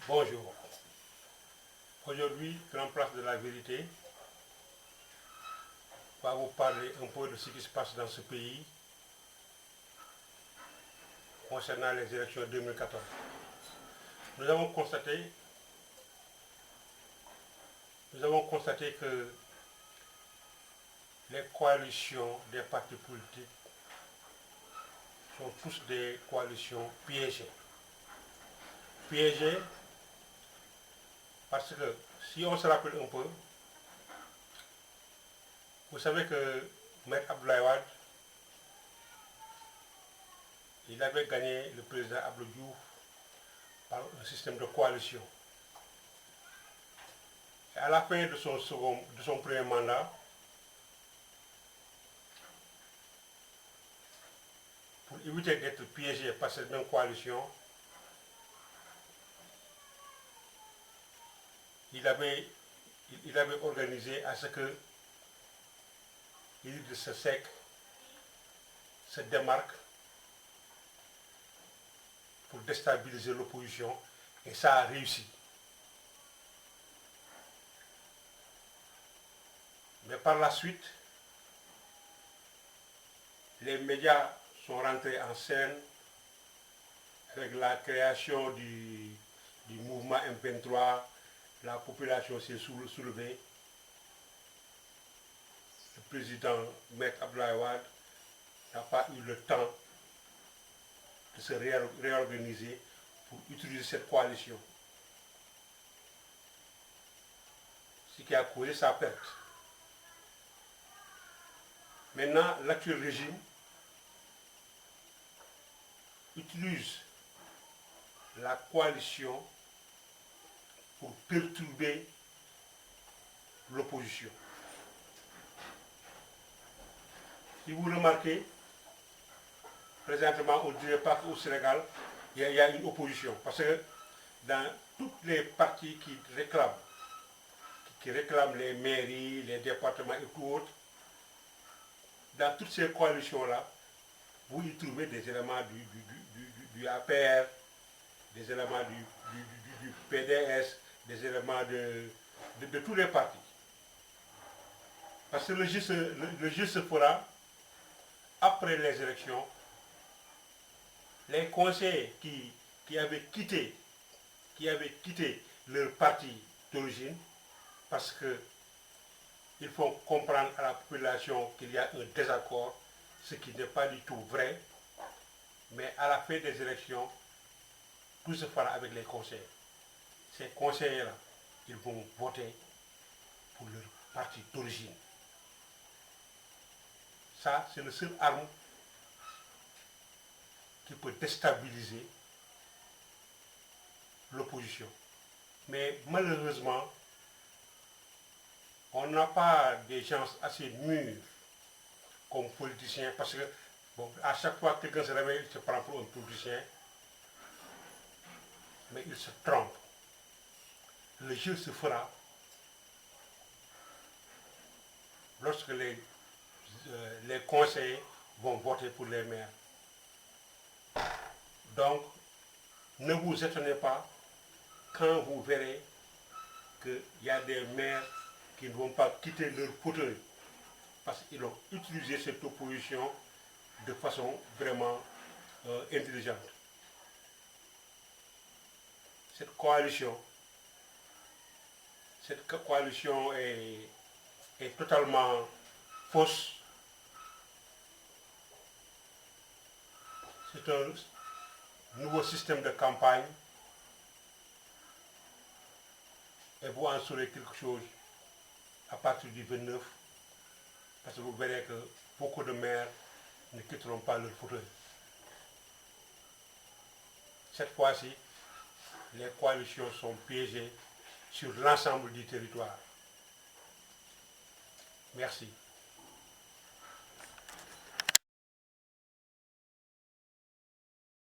Bonjour. Aujourd'hui, Grand Place de la Vérité va vous parler un peu de ce qui se passe dans ce pays concernant les élections 2014. Nous avons constaté que les coalitions des partis politiques sont tous des coalitions piégées. Piégées parce que, si on se rappelle un peu, vous savez que Maître Abdoulaye Wade, il avait gagné le président Abdou Diouf par un système de coalition. Et à la fin de son premier mandat, pour éviter d'être piégé par cette même coalition, il avait organisé à ce que Idrissa Seck se démarque pour déstabiliser l'opposition, et ça a réussi. Mais par la suite, les médias sont rentrés en scène avec la création du mouvement M23, la population s'est soulevée. Le président Maître Abdoulaye Wade n'a pas eu le temps de se réorganiser pour utiliser cette coalition. Ce qui a causé sa perte. Maintenant, l'actuel régime utilise la coalition pour perturber l'opposition. Si vous remarquez, présentement, on ne dirait pas qu'au Sénégal, il y a une opposition. Parce que dans toutes les partis qui réclament les mairies, les départements et tout autre, dans toutes ces coalitions-là, vous y trouvez des éléments du APR, des éléments du PDS, des éléments de tous les partis. Parce que le jeu se fera après les élections. Les conseillers qui avaient quitté leur parti d'origine, parce qu'il faut comprendre à la population qu'il y a un désaccord, ce qui n'est pas du tout vrai, mais à la fin des élections, tout se fera avec les conseillers. Ces conseillers-là, ils vont voter pour leur parti d'origine. Ça, c'est le seul arme qui peut déstabiliser l'opposition. Mais malheureusement, on n'a pas des gens assez mûrs comme politiciens, parce que bon, à chaque fois que quelqu'un se réveille, il se prend pour un politicien, mais il se trompe. Le jeu se fera lorsque les conseillers vont voter pour les maires. Donc, ne vous étonnez pas quand vous verrez qu'il y a des maires qui ne vont pas quitter leur fauteuil parce qu'ils ont utilisé cette opposition de façon vraiment intelligente. Cette coalition est totalement fausse. C'est un nouveau système de campagne, et vous en saurez quelque chose à partir du 29, parce que vous verrez que beaucoup de maires ne quitteront pas leur fauteuil. Cette fois-ci, les coalitions sont piégées sur l'ensemble du territoire. Merci.